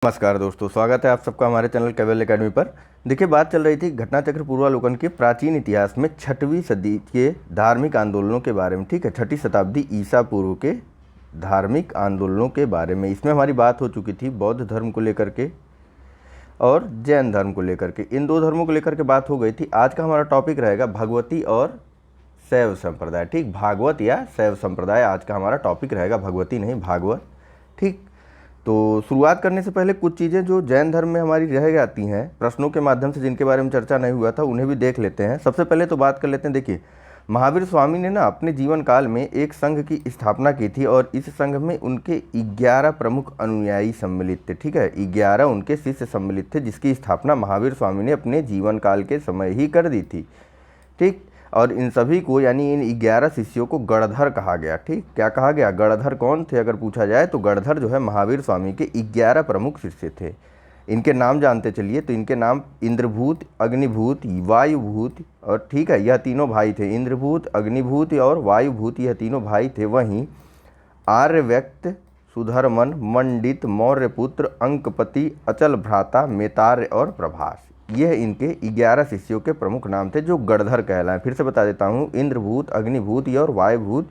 नमस्कार दोस्तों, स्वागत है आप सबका हमारे चैनल केवल एकेडमी पर। देखिए, बात चल रही थी घटना चक्र पूर्वालोकन के प्राचीन इतिहास में 6वीं सदी के धार्मिक आंदोलनों के बारे में। ठीक है, 6ठी शताब्दी ईसा पूर्व के धार्मिक आंदोलनों के बारे में। इसमें हमारी बात हो चुकी थी बौद्ध धर्म को लेकर के और जैन धर्म को लेकर के। इन दो धर्मों को लेकर के बात हो गई थी। आज का हमारा टॉपिक रहेगा भगवती और शैव संप्रदाय। ठीक, भागवत या शैव संप्रदाय आज का हमारा टॉपिक रहेगा, भगवती नहीं भागवत। ठीक, तो शुरुआत करने से पहले कुछ चीज़ें जो जैन धर्म में हमारी रह जाती हैं प्रश्नों के माध्यम से, जिनके बारे में चर्चा नहीं हुआ था, उन्हें भी देख लेते हैं। सबसे पहले तो बात कर लेते हैं। देखिए, महावीर स्वामी ने अपने जीवन काल में एक संघ की स्थापना की थी और इस संघ में उनके 11 प्रमुख अनुयायी सम्मिलित थे। ठीक है, 11 उनके शिष्य सम्मिलित थे, जिसकी स्थापना महावीर स्वामी ने अपने जीवन काल के समय ही कर दी थी। ठीक, और इन सभी को यानी इन 11 शिष्यों को गणधर कहा गया। ठीक, क्या कहा गया? गणधर कौन थे अगर पूछा जाए तो गणधर जो है महावीर स्वामी के 11 प्रमुख शिष्य थे। इनके नाम जानते चलिए। तो इनके नाम इंद्रभूत, अग्निभूत, वायुभूत और ठीक है, यह तीनों भाई थे। इंद्रभूत, अग्निभूत और वायुभूत, यह तीनों भाई थे। वहीं आर्यव्यक्त, सुधर्मन, मंडित, मौर्यपुत्र, अंकपति, अचल भ्राता, मेतार्य और प्रभास, यह इनके 11 शिष्यों के प्रमुख नाम थे जो गणधर कहलाए। फिर से बता देता हूँ, इंद्रभूत, अग्निभूत और वायुभूत,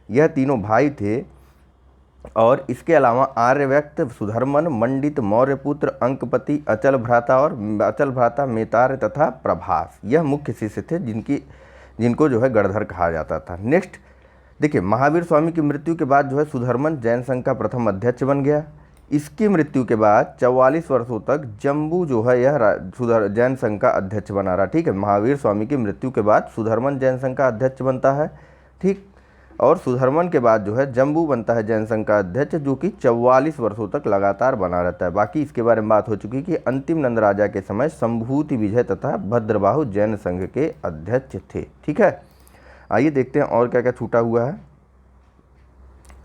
यह तीनों भाई थे। और इसके अलावा आर्यव्यक्त, सुधर्मन, मंडित, मौर्यपुत्र, अंकपति, अचल भ्राता, मेतार्य तथा प्रभास, यह मुख्य शिष्य थे जिनको जो है गणधर कहा जाता था। नेक्स्ट देखिए, महावीर स्वामी की मृत्यु के बाद जो है सुधर्मन जैन संघ का प्रथम अध्यक्ष बन गया। इसकी मृत्यु के बाद 44 वर्षों तक जम्बू जो है यह जैन संघ का अध्यक्ष बना रहा। ठीक है, महावीर स्वामी की मृत्यु के बाद सुधर्मन जैन संघ का अध्यक्ष बनता है। ठीक, और सुधर्मन के बाद जो है जम्बू बनता है जैन संघ का अध्यक्ष, जो कि 44 वर्षों तक लगातार बना रहता है। बाकी इसके बारे में बात हो चुकी कि अंतिम नंद राजा के समय संभूति विजय तथा भद्रबाहु जैन संघ के अध्यक्ष थे। ठीक है, आइए देखते हैं और क्या क्या छूटा हुआ है।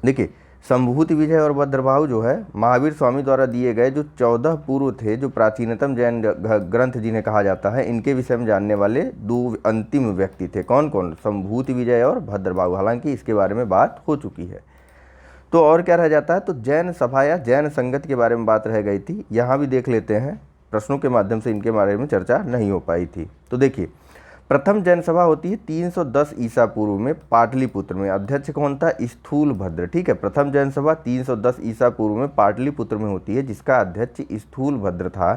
देखिए, संभूति विजय और भद्रबाहु जो है महावीर स्वामी द्वारा दिए गए जो 14 पूर्व थे, जो प्राचीनतम जैन ग्रंथ जिन्हें कहा जाता है, इनके विषय में जानने वाले 2 अंतिम व्यक्ति थे। कौन कौन? संभूति विजय और भद्रबाहु। हालांकि इसके बारे में बात हो चुकी है। तो और क्या रह जाता है? तो जैन सभा या जैन संगत के बारे में बात रह गई थी। यहाँ भी देख लेते हैं, प्रश्नों के माध्यम से इनके बारे में चर्चा नहीं हो पाई थी। तो देखिए, प्रथम जैन सभा होती है 310 ईसा पूर्व में पाटलिपुत्र में। अध्यक्ष कौन था? स्थूलभद्र। ठीक है, प्रथम जैन सभा 310 ईसा पूर्व में पाटलिपुत्र में होती है, जिसका अध्यक्ष स्थूलभद्र था।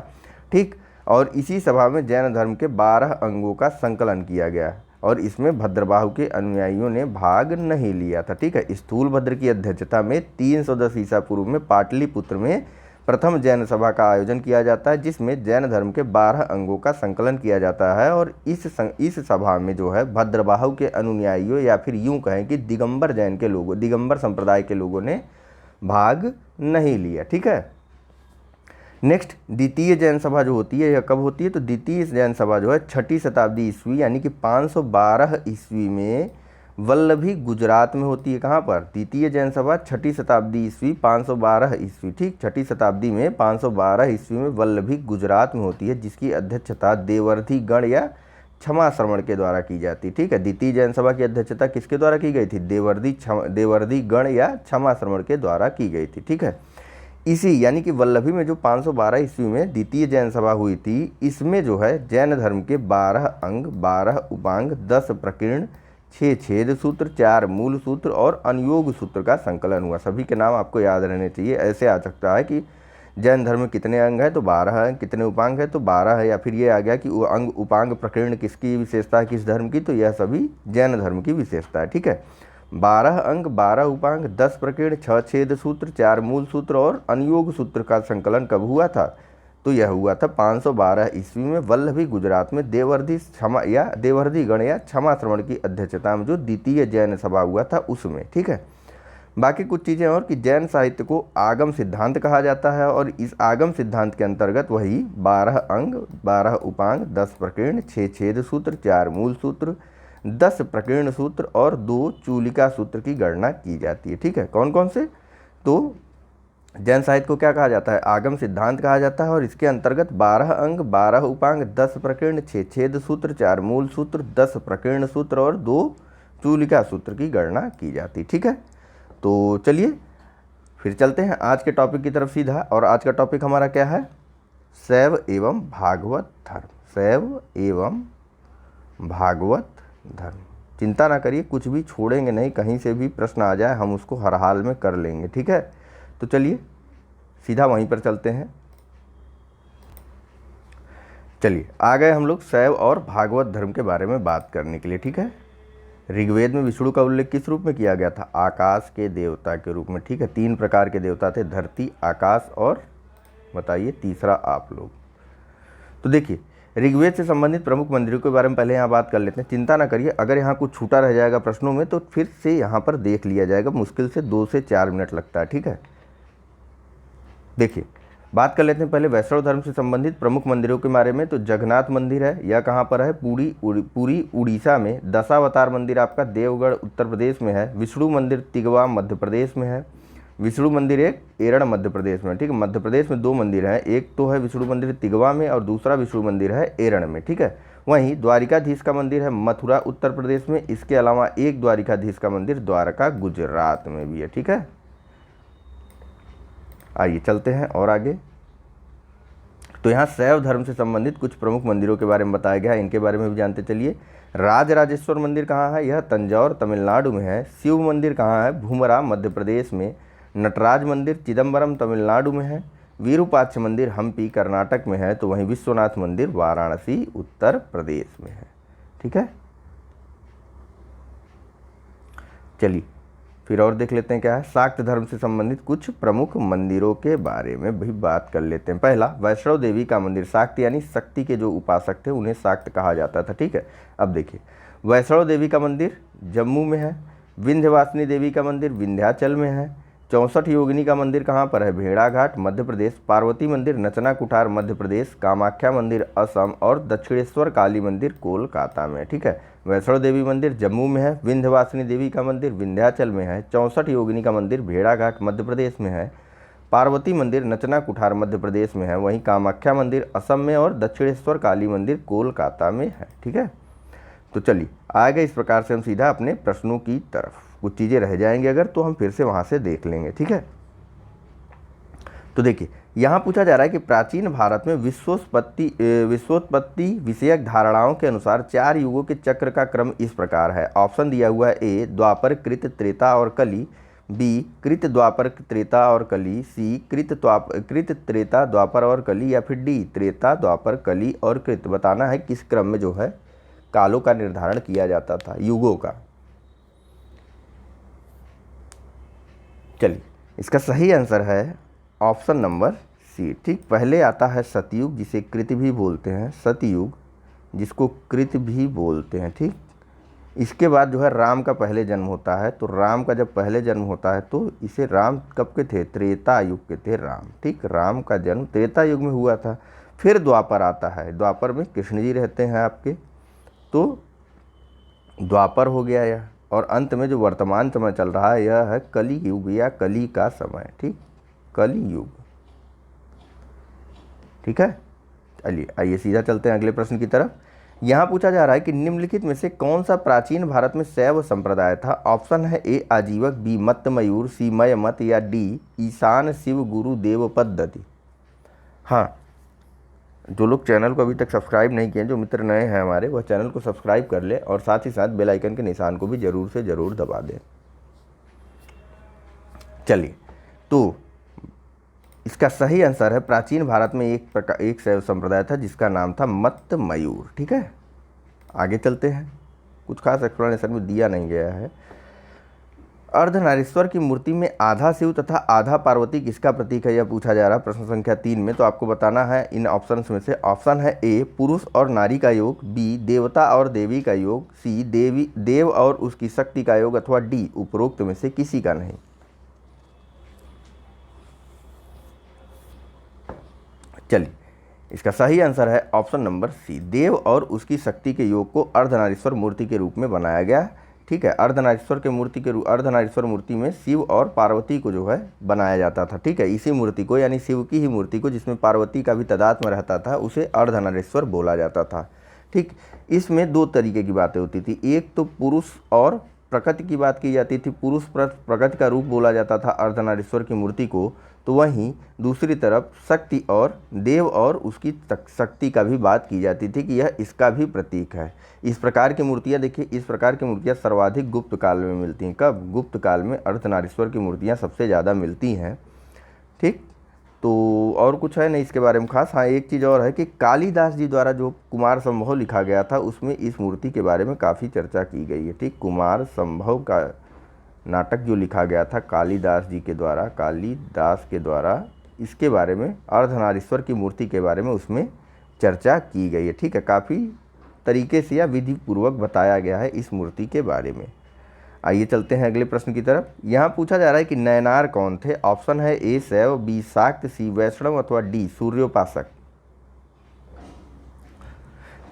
ठीक, और इसी सभा में जैन धर्म के 12 अंगों का संकलन किया गया और इसमें भद्रबाहु के अनुयायियों ने भाग नहीं लिया था। ठीक है, स्थूलभद्र की अध्यक्षता में 310 ईसा पूर्व में पाटलिपुत्र में प्रथम जैन सभा का आयोजन किया जाता है, जिसमें जैन धर्म के 12 अंगों का संकलन किया जाता है। और इस सभा में जो है भद्रबाहु के अनुयायियों या फिर यूं कहें कि दिगंबर जैन के लोगों, दिगंबर संप्रदाय के लोगों ने भाग नहीं लिया। ठीक है, नेक्स्ट द्वितीय जैन सभा जो होती है, यह कब होती है? तो द्वितीय जैन सभा जो है 6ठी शताब्दी ईस्वी यानी कि 512 ईस्वी में वल्लभी गुजरात में होती है। कहाँ पर? द्वितीय जैन सभा 6ठी शताब्दी ईस्वी 512 ईस्वी। ठीक, 6ठी शताब्दी में 512 ईस्वी में वल्लभी गुजरात में होती है, जिसकी अध्यक्षता देवर्धि गण या क्षमा श्रवण के द्वारा की जाती। ठीक है, द्वितीय जैन सभा की अध्यक्षता किसके द्वारा की गई थी? देवर्धि गण या क्षमा श्रवण के द्वारा की गई थी। ठीक है, इसी यानी कि वल्लभी में जो 512 ईस्वी में द्वितीय जैन सभा हुई थी, इसमें जो है जैन धर्म के 12 अंग, 12 उपांग, 10 प्रकीर्ण, 6 छेद सूत्र, 4 मूल सूत्र और अनुयोग सूत्र का संकलन हुआ। सभी के नाम आपको याद रहने चाहिए। ऐसे आ सकता है कि जैन धर्म में कितने अंग है? तो 12 है। कितने उपांग है? तो 12 है। या फिर ये आ गया कि वो अंग, उपांग, प्रकीर्ण किसकी विशेषता है, किस धर्म की? तो यह सभी जैन धर्म की विशेषता है। ठीक है, 12 अंग, 12 उपांग, 10 प्रकीर्ण, 6 छेद सूत्र, 4 मूल सूत्र और अनुयोग सूत्र का संकलन कब हुआ था? तो यह हुआ था 512 ईस्वी में वल्लभी गुजरात में देवर्धि गण या क्षमा श्रवण की अध्यक्षता में जो द्वितीय जैन सभा हुआ था उसमें। ठीक है, बाकी कुछ चीज़ें और कि जैन साहित्य को आगम सिद्धांत कहा जाता है और इस आगम सिद्धांत के अंतर्गत वही 12 अंग, 12 उपांग, 10 प्रकीर्ण, 6 छेद सूत्र, 4 मूल सूत्र, 10 प्रकीर्ण सूत्र और 2 चूलिका सूत्र की गणना की जाती है। ठीक है, कौन कौन से? तो जैन साहित्य को क्या कहा जाता है? आगम सिद्धांत कहा जाता है और इसके अंतर्गत 12 अंग, 12 उपांग, 10 प्रकीर्ण, 6 छेद सूत्र, 4 मूल सूत्र, 10 प्रकीर्ण सूत्र और 2 चूलिका सूत्र की गणना की जाती। ठीक है, तो चलिए फिर चलते हैं आज के टॉपिक की तरफ सीधा, और आज का टॉपिक हमारा क्या है? शैव एवं भागवत धर्म। शैव एवं भागवत धर्म। चिंता ना करिए, कुछ भी छोड़ेंगे नहीं, कहीं से भी प्रश्न आ जाए हम उसको हर हाल में कर लेंगे, ठीक है। तो चलिए सीधा वहीं पर चलते हैं। चलिए आ गए हम लोग शैव और भागवत धर्म के बारे में बात करने के लिए, ठीक है। ऋग्वेद में विष्णु का उल्लेख किस रूप में किया गया था? आकाश के देवता के रूप में, ठीक है। 3 प्रकार के देवता थे, धरती, आकाश और बताइए तीसरा आप लोग। तो देखिए ऋग्वेद से संबंधित प्रमुख मंदिरों के बारे में पहले यहाँ बात कर लेते हैं। चिंता ना करिए, अगर यहाँ कुछ छूटा रह जाएगा प्रश्नों में तो फिर से यहाँ पर देख लिया जाएगा, मुश्किल से 2 से 4 मिनट लगता है, ठीक है। देखिए बात कर लेते हैं पहले वैष्णव धर्म से संबंधित प्रमुख मंदिरों के बारे में। तो जगन्नाथ मंदिर है, यह कहाँ पर है? पूरी उड़ीसा में। दशावतार मंदिर आपका देवगढ़ उत्तर प्रदेश में है। विष्णु मंदिर तिगवा मध्य प्रदेश में है। विष्णु मंदिर एक एरण मध्य प्रदेश में, ठीक है। मध्य प्रदेश में 2 मंदिर हैं, एक तो है विष्णु मंदिर तिगवा में और दूसरा विष्णु मंदिर है एरण में, ठीक है। वहीं द्वारिकाधीश का मंदिर है मथुरा उत्तर प्रदेश में। इसके अलावा एक द्वारिकाधीश का मंदिर द्वारका गुजरात में भी है, ठीक है। आइए चलते हैं और आगे। तो यहाँ शैव धर्म से संबंधित कुछ प्रमुख मंदिरों के बारे में बताया गया है, इनके बारे में भी जानते चलिए। राजराजेश्वर मंदिर कहाँ है? यह तंजौर तमिलनाडु में है। शिव मंदिर कहाँ है? भूमरा मध्य प्रदेश में। नटराज मंदिर चिदम्बरम तमिलनाडु में है। विरूपाक्ष मंदिर हम्पी कर्नाटक में है। तो वहीं विश्वनाथ मंदिर वाराणसी उत्तर प्रदेश में है, ठीक है। चलिए फिर और देख लेते हैं क्या है। शाक्त धर्म से संबंधित कुछ प्रमुख मंदिरों के बारे में भी बात कर लेते हैं। पहला वैष्णव देवी का मंदिर। शाक्त यानी शक्ति के जो उपासक थे उन्हें शाक्त कहा जाता था, ठीक है। अब देखिए वैष्णव देवी का मंदिर जम्मू में है। विंध्यवासिनी देवी का मंदिर विंध्याचल में है। 64 योगिनी का मंदिर कहाँ पर है? भेड़ाघाट मध्य प्रदेश। पार्वती मंदिर नचना कुठार मध्य प्रदेश। कामाख्या मंदिर असम और दक्षिणेश्वर काली मंदिर कोलकाता में, ठीक है। वैष्णो देवी मंदिर जम्मू में है। विंध्यवासिनी देवी का मंदिर विंध्याचल में है। 64 योगिनी का मंदिर भेड़ाघाट मध्य प्रदेश में है। पार्वती मंदिर नचना कुठार मध्य प्रदेश में है। वहीं कामाख्या मंदिर असम में और दक्षिणेश्वर काली मंदिर कोलकाता में है, ठीक है। तो चलिए आगे इस प्रकार से हम सीधा अपने प्रश्नों की तरफ। कुछ चीज़ें रह जाएंगी अगर तो हम फिर से वहाँ से देख लेंगे, ठीक है। तो देखिए यहाँ पूछा जा रहा है कि प्राचीन भारत में विश्वोत्पत्ति विषयक धारणाओं के अनुसार 4 युगों के चक्र का क्रम इस प्रकार है। ऑप्शन दिया हुआ है ए द्वापर कृत त्रेता और कली, बी कृत द्वापर त्रेता और कली, सी कृत त्रेता द्वापर और कली, या फिर डी त्रेता द्वापर कली और कृत। बताना है किस क्रम में जो है कालों का निर्धारण किया जाता था, युगों का। चलिए इसका सही आंसर है ऑप्शन नंबर सी, ठीक। पहले आता है सतयुग जिसे कृत भी बोलते हैं, सतयुग जिसको कृत भी बोलते हैं, ठीक। इसके बाद जो है राम का पहले जन्म होता है। तो राम का जब पहले जन्म होता है तो इसे राम कब के थे? त्रेता युग के थे राम, ठीक। राम का जन्म त्रेता युग में हुआ था। फिर द्वापर आता है, द्वापर में कृष्ण जी रहते हैं आपके, तो द्वापर हो गया यह। और अंत में जो वर्तमान समय चल रहा है यह है कली युग या कली का समय, ठीक। कली युग, ठीक है। चलिए आइए सीधा चलते हैं अगले प्रश्न की तरफ। यहाँ पूछा जा रहा है कि निम्नलिखित में से कौन सा प्राचीन भारत में शैव संप्रदाय था? ऑप्शन है ए आजीवक, बी मत्त मयूर, सी मय मत, या डी ईशान शिव गुरु देव पद्धति। हाँ, जो लोग चैनल को अभी तक सब्सक्राइब नहीं किए, जो मित्र नए हैं हमारे, वह चैनल को सब्सक्राइब कर ले और साथ ही साथ बेल आइकन के निशान को भी ज़रूर से ज़रूर दबा दें। चलिए तो इसका सही आंसर है प्राचीन भारत में एक शैव संप्रदाय था जिसका नाम था मत्त मयूर, ठीक है। आगे चलते हैं, कुछ खास एक्सप्लेनेशन में दिया नहीं गया है। अर्धनारीश्वर की मूर्ति में आधा शिव तथा आधा पार्वती किसका प्रतीक है? यह पूछा जा रहा है प्रश्न संख्या 3 में। तो आपको बताना है इन ऑप्शंस में से। ऑप्शन है ए पुरुष और नारी का योग, बी देवता और देवी का योग, सी देव और उसकी शक्ति का योग, अथवा डी उपरोक्त में से किसी का नहीं। चलिए इसका सही आंसर है ऑप्शन नंबर सी, देव और उसकी शक्ति के योग को अर्धनारीश्वर मूर्ति के रूप में बनाया गया, ठीक है। अर्धनारीश्वर मूर्ति में शिव और पार्वती को जो है बनाया जाता था, ठीक है। इसी मूर्ति को यानी शिव की ही मूर्ति को जिसमें पार्वती का भी तदात्म्य रहता था उसे अर्धनारीश्वर बोला जाता था, ठीक। इसमें 2 तरीके की बातें होती थी, एक तो पुरुष और प्रकृति की बात की जाती थी, पुरुष प्रकृति का रूप बोला जाता था अर्धनारीश्वर की मूर्ति को, तो वहीं दूसरी तरफ शक्ति और देव और उसकी शक्ति का भी बात की जाती थी कि यह इसका भी प्रतीक है। इस प्रकार की मूर्तियाँ देखिए, इस प्रकार की मूर्तियाँ सर्वाधिक गुप्त काल में मिलती हैं। कब? गुप्त काल में अर्धनारीश्वर की मूर्तियाँ सबसे ज़्यादा मिलती हैं। ठीक, तो और कुछ है नहीं इसके बारे में खास। हाँ, एक चीज़ और है कि कालिदास जी द्वारा जो कुमार संभव लिखा गया था उसमें इस मूर्ति के बारे में काफ़ी चर्चा की गई है। ठीक, कुमार संभव का नाटक जो लिखा गया था कालिदास के द्वारा इसके बारे में, अर्धनारीश्वर की मूर्ति के बारे में उसमें चर्चा की गई है। ठीक है, काफ़ी तरीके से या विधि पूर्वक बताया गया है इस मूर्ति के बारे में। आइए चलते हैं अगले प्रश्न की तरफ। यहाँ पूछा जा रहा है कि नयनार कौन थे? ऑप्शन है ए शैव, बी शाक्त, सी वैष्णव अथवा डी सूर्योपासक।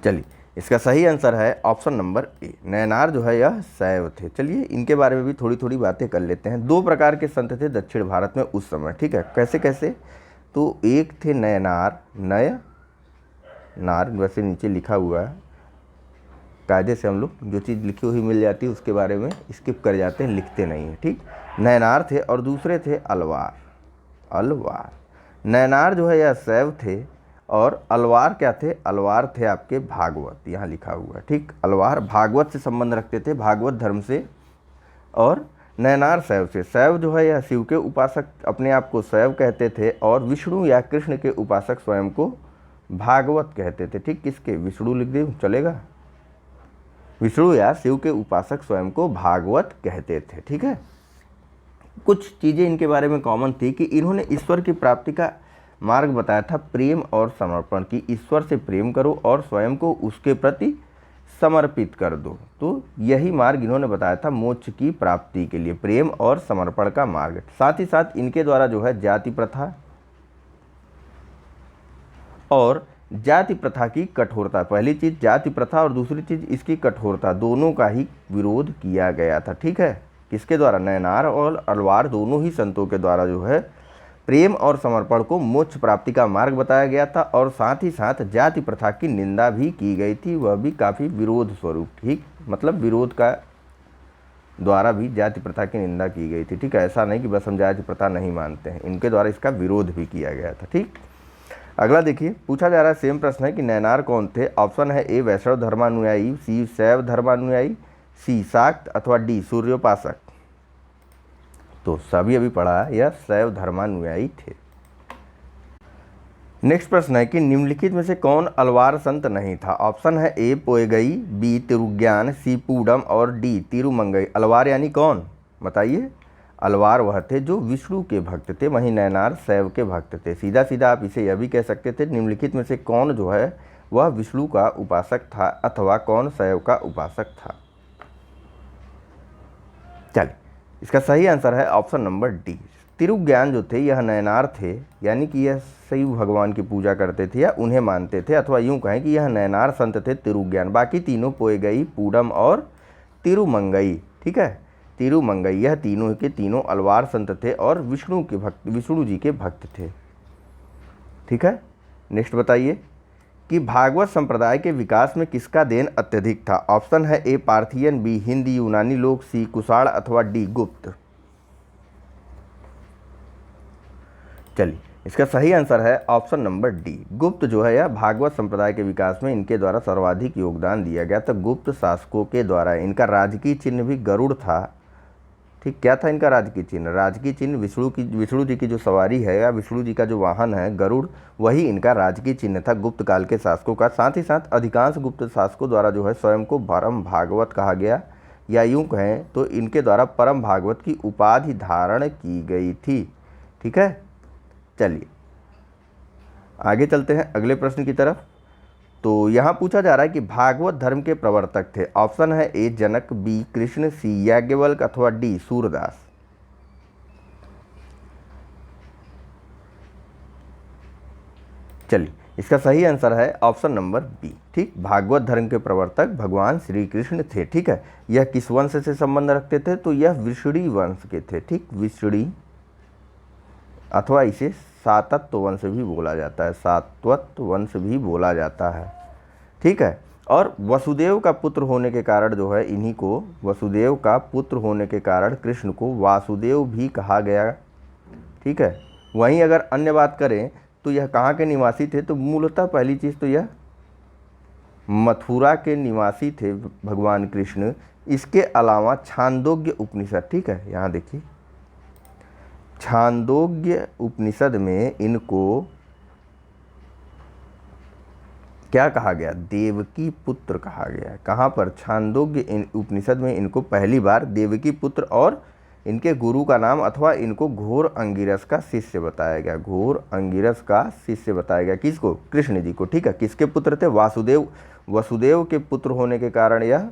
चलिए, इसका सही आंसर है ऑप्शन नंबर ए, नयनार जो है यह शैव थे। चलिए इनके बारे में भी थोड़ी थोड़ी बातें कर लेते हैं। दो प्रकार के संत थे दक्षिण भारत में उस समय। ठीक है, कैसे कैसे? तो एक थे नयनार, नय नार वैसे नीचे लिखा हुआ है, कायदे से हम लोग जो चीज़ लिखी हुई मिल जाती है उसके बारे में स्किप कर जाते हैं, लिखते नहीं हैं। ठीक, नयनार थे और दूसरे थे अलवार। नयनार जो है यह शैव थे और अलवार क्या थे? अलवार थे आपके भागवत, यहाँ लिखा हुआ है। ठीक, अलवार भागवत से संबंध रखते थे, भागवत धर्म से, और नयनार शैव से। शैव जो है यह शिव के उपासक अपने आप को शैव कहते थे और विष्णु या कृष्ण के उपासक स्वयं को भागवत कहते थे। ठीक, किसके? विष्णु लिख दे चलेगा, विष्णु या शिव के उपासक स्वयं को भागवत कहते थे। ठीक है, कुछ चीज़ें इनके बारे में कॉमन थी कि इन्होंने ईश्वर की प्राप्ति का मार्ग बताया था प्रेम और समर्पण की। ईश्वर से प्रेम करो और स्वयं को उसके प्रति समर्पित कर दो। तो यही मार्ग इन्होंने बताया था मोक्ष की प्राप्ति के लिए, प्रेम और समर्पण का मार्ग। साथ ही साथ इनके द्वारा जो है जाति प्रथा और जाति प्रथा की कठोरता, पहली चीज़ जाति प्रथा और दूसरी चीज़ इसकी कठोरता, दोनों का ही विरोध किया गया था। ठीक है, किसके द्वारा? नयनार और अलवार दोनों ही संतों के द्वारा जो है प्रेम और समर्पण को मोक्ष प्राप्ति का मार्ग बताया गया था और साथ ही साथ जाति प्रथा की निंदा भी की गई थी, वह भी काफ़ी विरोध स्वरूप। ठीक, मतलब विरोध का द्वारा भी जाति प्रथा की निंदा की गई थी। ठीक है, ऐसा नहीं कि बस हम जाति प्रथा नहीं मानते हैं, इनके द्वारा इसका विरोध भी किया गया था। ठीक, अगला देखिए, पूछा जा रहा है सेम प्रश्न है कि नयनार कौन थे? ऑप्शन है ए वैष्णव धर्मानुयायी, सी शैव धर्मानुयायी, सी शाक्त अथवा डी सूर्योपासक। तो सभी अभी पढ़ा है, यह शैव धर्मानुयायी थे। नेक्स्ट प्रश्न है कि निम्नलिखित में से कौन अलवार संत नहीं था? ऑप्शन है ए पोएगई, बी तिरुज्ञान, सी पूडम और डी तिरुमंगई। अलवार यानी कौन? बताइए। अलवार वह थे जो विष्णु के भक्त थे, वहीं नयनार शैव के भक्त थे। सीधा सीधा आप इसे यह भी कह सकते थे निम्नलिखित में से कौन जो है वह विष्णु का उपासक था अथवा कौन शैव का उपासक था। चलिए, इसका सही आंसर है ऑप्शन नंबर डी, तिरुज्ञान जो थे यह नयनार थे, यानी कि यह शिव भगवान की पूजा करते थे या उन्हें मानते थे, अथवा यूँ कहें कि यह नयनार संत थे तिरुज्ञान। बाकी तीनों पोएगई, पूडम और तिरुमंगई। ठीक है, तिरुमंगई, यह तीनों के तीनों अलवार संत थे और विष्णु जी के भक्त थे। ठीक है, नेक्स्ट बताइए कि भागवत संप्रदाय के विकास में किसका देन अत्यधिक था? ऑप्शन है ए पार्थियन, बी हिंदी यूनानी लोग, सी कुषाण अथवा डी गुप्त। चलिए, इसका सही आंसर है ऑप्शन नंबर डी, गुप्त जो है यह भागवत संप्रदाय के विकास में इनके द्वारा सर्वाधिक योगदान दिया गया था। गुप्त शासकों के द्वारा इनका राजकीय चिन्ह भी गरुड़ था। ठीक, क्या था इनका राजकीय चिन्ह? राजकीय चिन्ह विष्णु जी की जो सवारी है या विष्णु जी का जो वाहन है गरुड़, वही इनका राजकीय चिन्ह था गुप्त काल के शासकों का। साथ ही साथ अधिकांश गुप्त शासकों द्वारा जो है स्वयं को परम भागवत कहा गया, या यूँ कहें तो इनके द्वारा परम भागवत की उपाधि धारण की गई थी। ठीक है, चलिए आगे चलते हैं अगले प्रश्न की तरफ। तो यहाँ पूछा जा रहा है कि भागवत धर्म के प्रवर्तक थे। ऑप्शन है ए जनक, बी कृष्ण, सी याज्ञवल्क अथवा डी सूरदास। चलिए, इसका सही आंसर है ऑप्शन नंबर बी। ठीक, भागवत धर्म के प्रवर्तक भगवान श्री कृष्ण थे। ठीक है, यह किस वंश से संबंध रखते थे? तो यह विष्णु वंश के थे। ठीक, विष्णु अथवा इसे सातत्व वंश भी बोला जाता है, सातवत वंश भी बोला जाता है। ठीक है, और वसुदेव का पुत्र होने के कारण जो है इन्हीं को, वसुदेव का पुत्र होने के कारण कृष्ण को वासुदेव भी कहा गया। ठीक है। वहीं अगर अन्य बात करें तो यह कहाँ के निवासी थे, तो मूलतः पहली चीज़ तो यह मथुरा के निवासी थे भगवान कृष्ण। इसके अलावा छांदोग्य उपनिषद, ठीक है, यहाँ देखिए छांदोग्य उपनिषद में इनको क्या कहा गया, देवकी पुत्र कहा गया है। कहाँ पर, छांदोग्य उपनिषद में इनको पहली बार देवकी पुत्र और इनके गुरु का नाम अथवा इनको घोर अंगिरस का शिष्य बताया गया। घोर अंगिरस का शिष्य बताया गया किसको, कृष्ण जी को। ठीक है। किसके पुत्र थे, वासुदेव। वसुदेव के पुत्र होने के कारण यह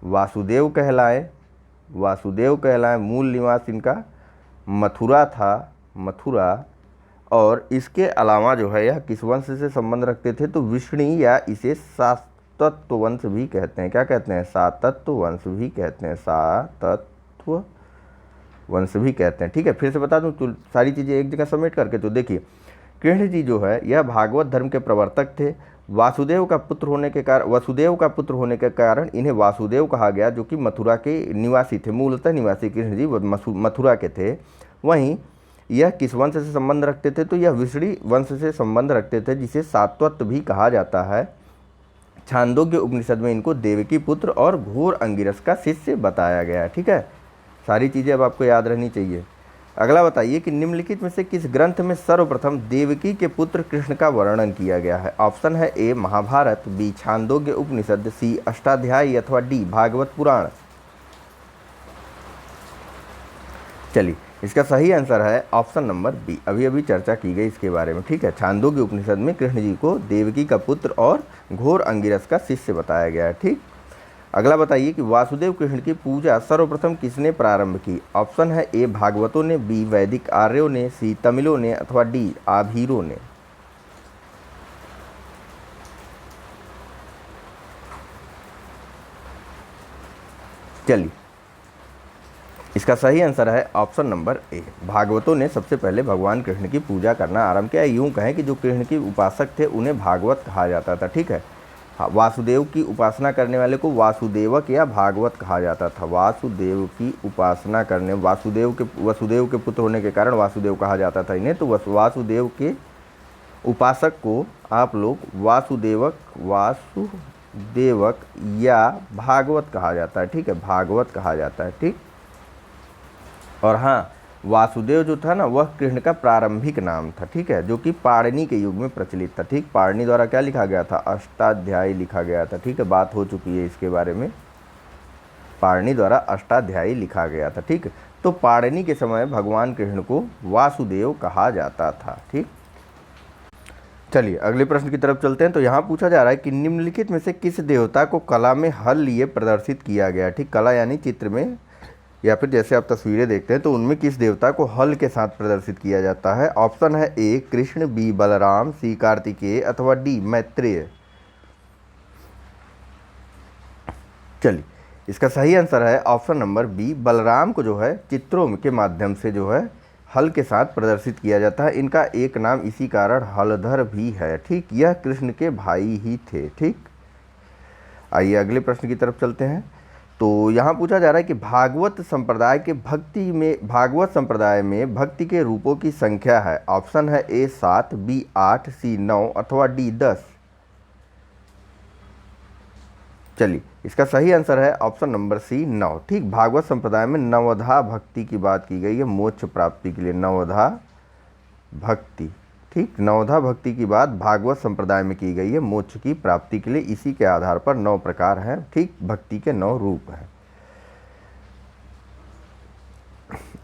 वासुदेव कहलाए, वासुदेव कहलाए। मूल निवास इनका मथुरा था, मथुरा। और इसके अलावा जो है यह किस वंश से संबंध रखते थे, तो विष्णु या इसे सातत्व वंश भी कहते हैं। क्या कहते हैं, सातत्व वंश भी कहते हैं, सातत्व वंश भी कहते हैं। ठीक है। फिर से बता दूं तो सारी चीज़ें एक जगह समेट करके, तो देखिए कृष्ण जी जो है यह भागवत धर्म के प्रवर्तक थे। वासुदेव का पुत्र होने के कारण, वसुदेव का पुत्र होने के कारण इन्हें वासुदेव कहा गया, जो कि मथुरा के निवासी थे। मूलतः निवासी कृष्ण जी मथुरा के थे। वहीं यह किस वंश से संबंध रखते थे, तो यह विष्णु वंश से संबंध रखते थे, जिसे सात्वत भी कहा जाता है। छांदोग्य उपनिषद में इनको देवकी पुत्र और घोर अंगिरस का शिष्य बताया गया है। ठीक है। सारी चीज़ें अब आपको याद रहनी चाहिए। अगला बताइए कि निम्नलिखित में से किस ग्रंथ में सर्वप्रथम देवकी के पुत्र कृष्ण का वर्णन किया गया है। ऑप्शन है ए महाभारत, बी छांदोग्य उपनिषद, सी अष्टाध्यायी अथवा डी भागवत पुराण। चलिए इसका सही आंसर है ऑप्शन नंबर बी। अभी अभी चर्चा की गई इसके बारे में। ठीक है। छांदोग्य उपनिषद में कृष्ण जी को देवकी का पुत्र और घोर अंगिरस का शिष्य बताया गया है। ठीक। अगला बताइए कि वासुदेव कृष्ण की पूजा सर्वप्रथम किसने प्रारंभ की। ऑप्शन है ए भागवतों ने, बी वैदिक आर्यों ने, सी तमिलों ने अथवा डी आभीरों ने। चलिए इसका सही आंसर है ऑप्शन नंबर ए। भागवतों ने सबसे पहले भगवान कृष्ण की पूजा करना आरंभ किया। यूँ कहें कि जो कृष्ण के उपासक थे उन्हें भागवत कहा जाता था। ठीक है। वासुदेव की उपासना करने वाले को वासुदेवक या भागवत कहा जाता था। वासुदेव की उपासना करने, वसुदेव के पुत्र होने के कारण वासुदेव कहा जाता था इन्हें। तो वासुदेव के उपासक को आप लोग वासुदेवक या भागवत कहा जाता है। ठीक है। भागवत कहा जाता है। ठीक। और हाँ, वासुदेव जो था ना वह कृष्ण का प्रारंभिक नाम था। ठीक है। जो कि पाणिनि के युग में प्रचलित था। ठीक। पाणिनि द्वारा क्या लिखा गया था, अष्टाध्यायी लिखा गया था। ठीक है। बात हो चुकी है इसके बारे में, पाणिनि द्वारा अष्टाध्यायी लिखा गया था। ठीक। तो पाणिनि के समय भगवान कृष्ण को वासुदेव कहा जाता था। ठीक। चलिए अगले प्रश्न की तरफ चलते हैं। तो यहाँ पूछा जा रहा है कि निम्नलिखित में से किस देवता को कला में हल लिए प्रदर्शित किया गया। ठीक। कला यानी चित्र में या फिर जैसे आप तस्वीरें देखते हैं तो उनमें किस देवता को हल के साथ प्रदर्शित किया जाता है। ऑप्शन है ए कृष्ण, बी बलराम, सी कार्तिकेय अथवा डी मैत्रेय। चलिए इसका सही आंसर है ऑप्शन नंबर बी। बलराम को जो है चित्रों के माध्यम से जो है हल के साथ प्रदर्शित किया जाता है। इनका एक नाम इसी कारण हलधर भी है। ठीक। यह कृष्ण के भाई ही थे। ठीक। आइए अगले प्रश्न की तरफ चलते हैं। तो यहाँ पूछा जा रहा है कि भागवत संप्रदाय में भक्ति के रूपों की संख्या है। ऑप्शन है ए 7, बी 8, सी 9 अथवा डी 10। चलिए इसका सही आंसर है ऑप्शन नंबर सी 9। ठीक। भागवत संप्रदाय में नवधा भक्ति की बात की गई है मोक्ष प्राप्ति के लिए। नवधा भक्ति। ठीक। नवधा भक्ति की बात भागवत संप्रदाय में की गई है मोक्ष की प्राप्ति के लिए। इसी के आधार पर 9 प्रकार हैं। ठीक। भक्ति के 9 रूप हैं।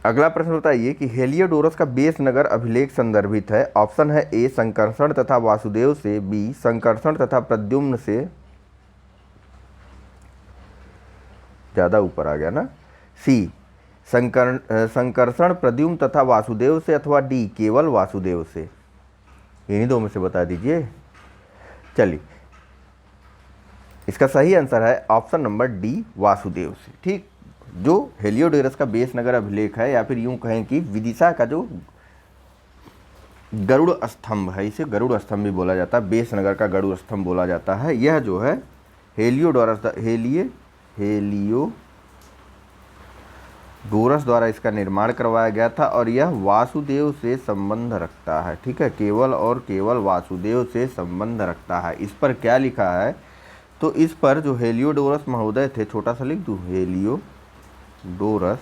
अगला प्रश्न बताइए कि हेलियोडोरस का बेस नगर अभिलेख संदर्भित है। ऑप्शन है ए संकर्षण तथा वासुदेव से, बी संकर्षण तथा प्रद्युम्न से, ज़्यादा ऊपर आ गया ना, सी संकर्षण प्रद्युम्न तथा वासुदेव से अथवा डी केवल वासुदेव से। इन्हीं दो में से बता दीजिए। चलिए इसका सही आंसर है ऑप्शन नंबर डी वासुदेव से। ठीक। जो हेलियोडोरस का बेस नगर अभिलेख है या फिर यूं कहें कि विदिशा का जो गरुड़ स्तंभ है, इसे गरुड़ स्तंभ भी बोला जाता है, बेस नगर का गरुड़ स्तंभ बोला जाता है। यह जो है हेलियोडोरस द्वारा इसका निर्माण करवाया गया था और यह वासुदेव से संबंध रखता है। ठीक है, केवल और केवल वासुदेव से संबंध रखता है। इस पर क्या लिखा है, तो इस पर जो हेलियोडोरस महोदय थे, छोटा सा लिख दूं, हेलियोडोरस,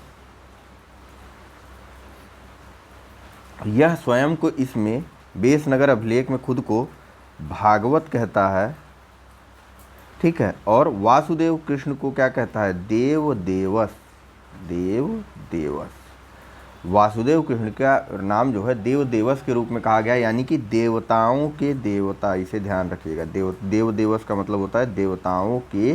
यह स्वयं को इसमें बेसनगर अभिलेख में खुद को भागवत कहता है। ठीक है, और वासुदेव कृष्ण को क्या कहता है, देव देवस। वासुदेव कृष्ण का नाम जो है देव देवस के रूप में कहा गया, यानी कि देवताओं के देवता, इसे ध्यान रखिएगा। देव देवस का मतलब होता है देवताओं के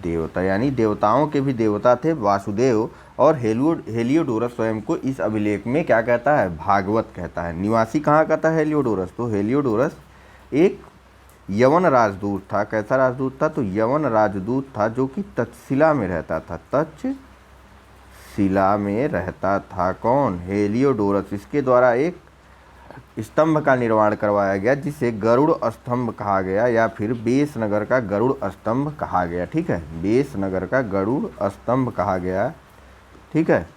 देवता, यानी देवताओं के भी देवता थे वासुदेव। और हेलियोडोरस स्वयं को इस अभिलेख में क्या कहता है, भागवत कहता है। निवासी कहाँ का था हेलियोडोरस, तो हेलियोडोरस एक यवन राजदूत था। कैसा राजदूत था, तो यवन राजदूत था जो कि तक्षशिला में रहता था। तक्षशिला में रहता था कौन, हेलियोडोरस। इसके द्वारा एक स्तंभ का निर्माण करवाया गया जिसे गरुड़ स्तंभ कहा गया, या फिर बेसनगर का गरुड़ स्तंभ कहा गया। ठीक है, बेसनगर का गरुड़ स्तंभ कहा गया। ठीक है,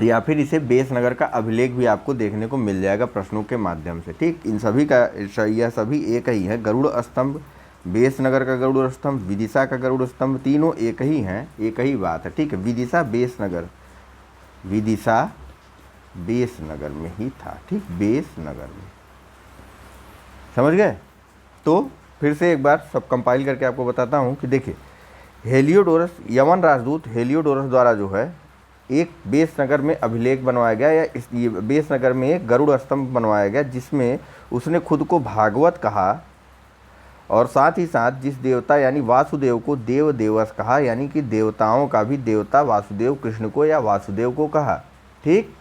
या फिर इसे बेसनगर का अभिलेख भी आपको देखने को मिल जाएगा प्रश्नों के माध्यम से। ठीक, इन सभी का यह सभी एक ही है, गरुड़ स्तंभ, बेसनगर का गरुड़ स्तंभ, विदिशा का गरुड़ स्तंभ, तीनों एक ही हैं, एक ही बात है। ठीक है, विदिशा बेसनगर में ही था। ठीक, बेसनगर में, समझ गए। तो फिर से एक बार सब कंपाइल करके आपको बताता हूँ कि देखिए, हेलियोडोरस, यवन राजदूत हेलियोडोरस द्वारा जो है एक बेसनगर में अभिलेख बनवाया गया, या इस बेसनगर में एक गरुड़ स्तंभ बनवाया गया जिसमें उसने खुद को भागवत कहा, और साथ ही साथ जिस देवता यानी वासुदेव को देव देवस कहा, यानी कि देवताओं का भी देवता वासुदेव कृष्ण को या वासुदेव को कहा। ठीक,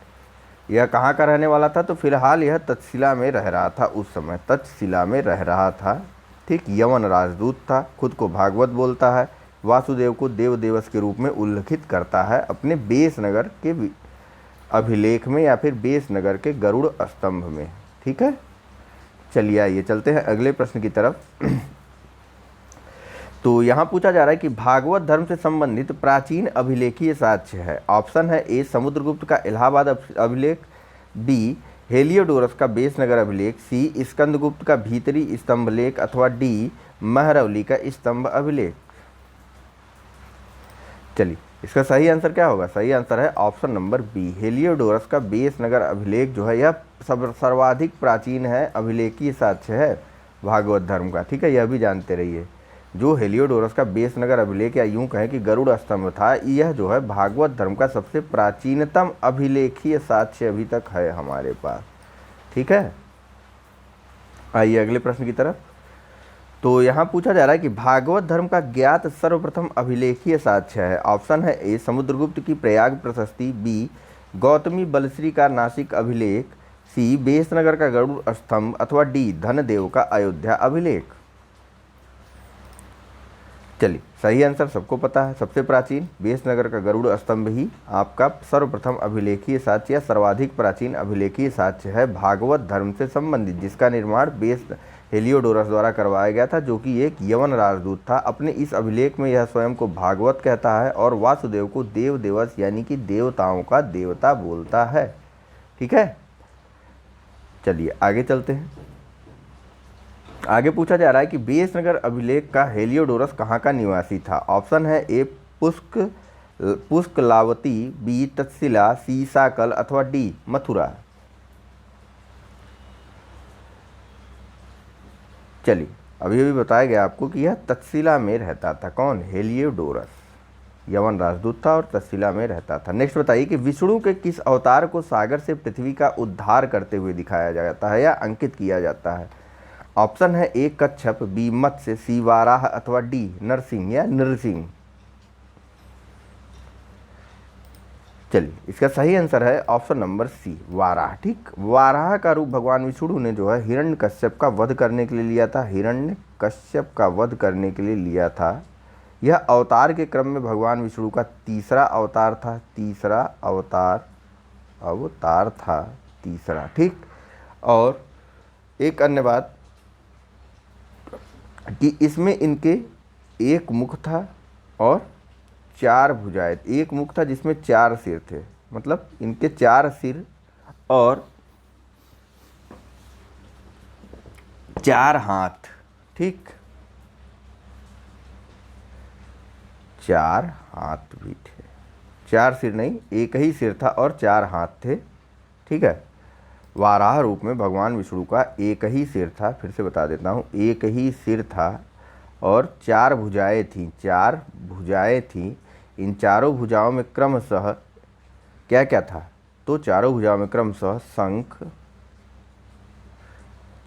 यह कहाँ का रहने वाला था, तो फिलहाल यह तक्षशिला में रह रहा था, उस समय तक्षशिला में रह रहा था। ठीक, यवन राजदूत था, खुद को भागवत बोलता है, वासुदेव को देव देवस के रूप में उल्लेखित करता है अपने बेसनगर के अभिलेख में, या फिर बेसनगर के गरुड़ स्तंभ में। ठीक है, चलिए आइए चलते हैं अगले प्रश्न की तरफ। तो यहाँ पूछा जा रहा है कि भागवत धर्म से संबंधित प्राचीन अभिलेखीय साक्ष्य है। ऑप्शन है ए समुद्रगुप्त का इलाहाबाद अभिलेख, बी हेलियोडोरस का बेसनगर अभिलेख, सी स्कंदगुप्त का भीतरी स्तंभ लेख, अथवा डी महरौली का स्तंभ अभिलेख। चलिए, इसका सही आंसर क्या होगा, सही आंसर है ऑप्शन नंबर बी, हेलियोडोरस का बेसनगर अभिलेख जो है यह सर्वाधिक प्राचीन है, अभिलेखीय साक्ष्य है भागवत धर्म का। ठीक है, यह भी जानते रहिए, जो हेलियोडोरस का बेसनगर अभिलेख, या यूं कहें कि गरुड़ स्तंभ था, यह जो है भागवत धर्म का सबसे प्राचीनतम अभिलेखीय साक्ष्य अभी तक है हमारे पास। ठीक है, आइए अगले प्रश्न की तरफ। तो यहाँ पूछा जा रहा है कि भागवत धर्म का ज्ञात सर्वप्रथम अभिलेखीय साक्ष्य है। ऑप्शन है ए समुद्रगुप्त की प्रयाग प्रशस्ति, बी गौतमी बलश्री का नासिक अभिलेख, सी बेसनगर का गरुड़ स्तंभ, अथवा डी धनदेव का अयोध्या अभिलेख। चलिए, सही आंसर सबको पता है, सबसे प्राचीन बेसनगर का गरुड़ स्तंभ ही आपका सर्वप्रथम अभिलेखीय साक्ष्य या सर्वाधिक प्राचीन अभिलेखीय साक्ष्य है भागवत धर्म से संबंधित, जिसका निर्माण हेलियोडोरस द्वारा करवाया गया था, जो कि एक यवन राजदूत था। अपने इस अभिलेख में यह स्वयं को भागवत कहता है और वासुदेव को देव देवस यानी कि देवताओं का देवता बोलता है। ठीक है, चलिए आगे चलते हैं। आगे पूछा जा रहा है कि बेसनगर अभिलेख का हेलियोडोरस कहाँ का निवासी था। ऑप्शन है ए पुष्कलावती, बी तक्षशिला, सी साकल, अथवा डी मथुरा। चलिए, अभी बताया गया आपको कि यह तक्षशिला में रहता था। कौन, हेलियोडोरस यवन राजदूत था और तक्षशिला में रहता था। नेक्स्ट बताइए कि विष्णु के किस अवतार को सागर से पृथ्वी का उद्धार करते हुए दिखाया जाता है या अंकित किया जाता है। ऑप्शन है ए कच्छप, बी मत्स्य, सी वाराह, अथवा डी नरसिंह या नृसिंह। चलिए, इसका सही आंसर है ऑप्शन नंबर सी वाराह। ठीक, वाराह का रूप भगवान विष्णु ने जो है हिरण्यकश्यप का वध करने के लिए लिया था, हिरण्यकश्यप का वध करने के लिए लिया था। यह अवतार के क्रम में भगवान विष्णु का तीसरा अवतार था, तीसरा अवतार था तीसरा। ठीक, और एक अन्य बात कि इसमें इनके एक मुख था और चार भुजाएं, एक मुख था जिसमें चार सिर थे, मतलब इनके चार सिर और चार हाथ, ठीक, चार हाथ भी थे, चार सिर नहीं, एक ही सिर था और चार हाथ थे, ठीक है। वाराह रूप में भगवान विष्णु का एक ही सिर था, फिर से बता देता हूँ, एक ही सिर था और चार भुजाएं थीं, चार भुजाएं थीं। इन चारों भुजाओं में क्रमशः क्या क्या था, तो चारों भुजाओं में क्रमशः शंख,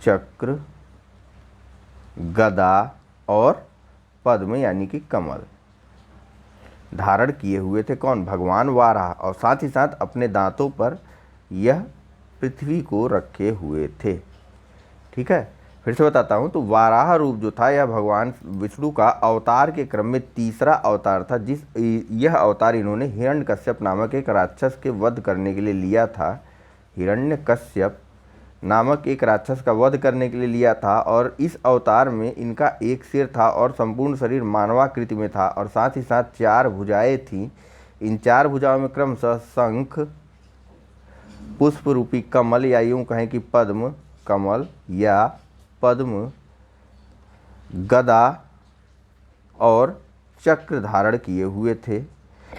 चक्र, गदा और पद्म यानी कि कमल धारण किए हुए थे। कौन, भगवान वाराह, और साथ ही साथ अपने दांतों पर यह पृथ्वी को रखे हुए थे, ठीक है। फिर से बताता हूँ, तो वाराह रूप जो था यह भगवान विष्णु का अवतार के क्रम में तीसरा अवतार था। यह अवतार इन्होंने हिरण्यकश्यप नामक एक राक्षस के वध करने के लिए लिया था। हिरण्यकश्यप नामक एक राक्षस का वध करने के लिए लिया था, और इस अवतार में इनका एक सिर था और संपूर्ण शरीर मानवाकृति में था, और साथ ही साथ चार भुजाएं थीं। इन चार भुजाओं में क्रमशः शंख, पुष्प रूपी कमल, या यूँ कहें कि पद्म कमल या पद्म, गदा और चक्र धारण किए हुए थे।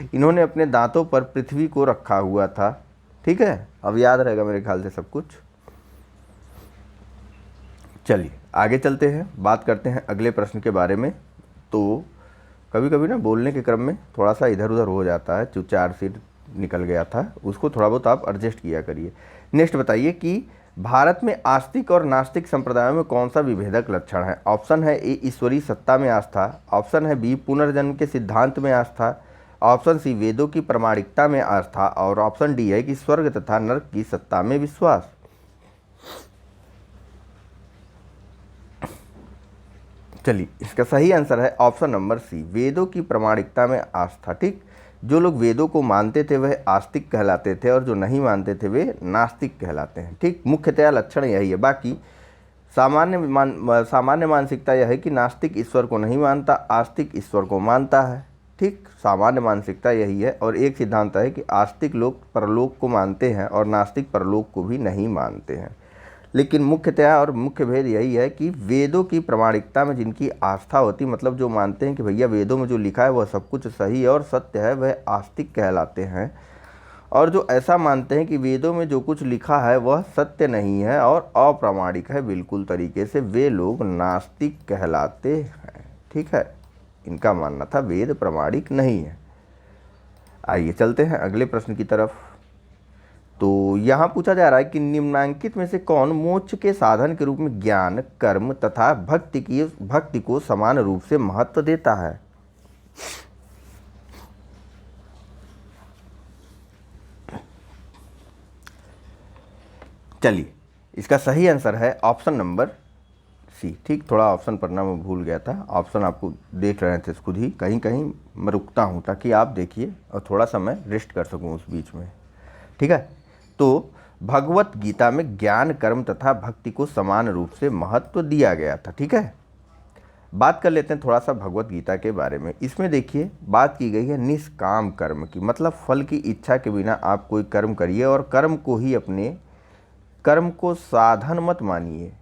इन्होंने अपने दांतों पर पृथ्वी को रखा हुआ था, ठीक है। अब याद रहेगा मेरे ख्याल से सब कुछ। चलिए आगे चलते हैं, बात करते हैं अगले प्रश्न के बारे में। तो कभी कभी ना बोलने के क्रम में थोड़ा सा इधर उधर हो जाता है, जो चार सिर निकल गया था उसको थोड़ा बहुत आप एडजस्ट किया करिए। नेक्स्ट बताइए कि भारत में आस्तिक और नास्तिक संप्रदायों में कौन सा विभेदक लक्षण है। ऑप्शन है ए ईश्वरीय सत्ता में आस्था, ऑप्शन है बी पुनर्जन्म के सिद्धांत में आस्था, ऑप्शन सी वेदों की प्रामाणिकता में आस्था, और ऑप्शन डी है कि स्वर्ग तथा नरक की सत्ता में विश्वास। चलिए इसका सही आंसर है ऑप्शन नंबर सी, वेदों की प्रामाणिकता में आस्था, ठीक। जो लोग वेदों को मानते थे वह आस्तिक कहलाते थे, और जो नहीं मानते थे वे नास्तिक कहलाते हैं, ठीक। मुख्यतया लक्षण यही है। बाकी सामान्य मानसिकता यह है कि नास्तिक ईश्वर को नहीं मानता, आस्तिक ईश्वर को मानता है, ठीक। सामान्य मानसिकता यही है। और एक सिद्धांत है कि आस्तिक लोग परलोक को मानते हैं और नास्तिक परलोक को भी नहीं मानते हैं। लेकिन मुख्यतया और मुख्य भेद यही है कि वेदों की प्रामाणिकता में जिनकी आस्था होती, मतलब जो मानते हैं कि भैया वेदों में जो लिखा है वह सब कुछ सही और सत्य है, वह आस्तिक कहलाते हैं। और जो ऐसा मानते हैं कि वेदों में जो कुछ लिखा है वह सत्य नहीं है और अप्रामाणिक है बिल्कुल तरीके से, वे लोग नास्तिक कहलाते हैं, ठीक है। इनका मानना था वेद प्रामाणिक नहीं है। आइए चलते हैं अगले प्रश्न की तरफ। तो यहाँ पूछा जा रहा है कि निम्नांकित में से कौन मोक्ष के साधन के रूप में ज्ञान, कर्म तथा भक्ति को समान रूप से महत्व देता है। चलिए इसका सही आंसर है ऑप्शन नंबर सी, ठीक। थोड़ा ऑप्शन पढ़ना मैं भूल गया था, ऑप्शन आपको देख रहे थे खुद ही, कहीं कहीं मैं रुकता हूँ ताकि आप देखिए और थोड़ा सा मैं रेस्ट कर सकूँ उस बीच में, ठीक है। तो भगवत गीता में ज्ञान, कर्म तथा भक्ति को समान रूप से महत्व दिया गया था, ठीक है। बात कर लेते हैं थोड़ा सा भगवत गीता के बारे में। इसमें देखिए बात की गई है निष्काम कर्म की, मतलब फल की इच्छा के बिना आप कोई कर्म करिए और कर्म को ही अपने, कर्म को साधन मत मानिए,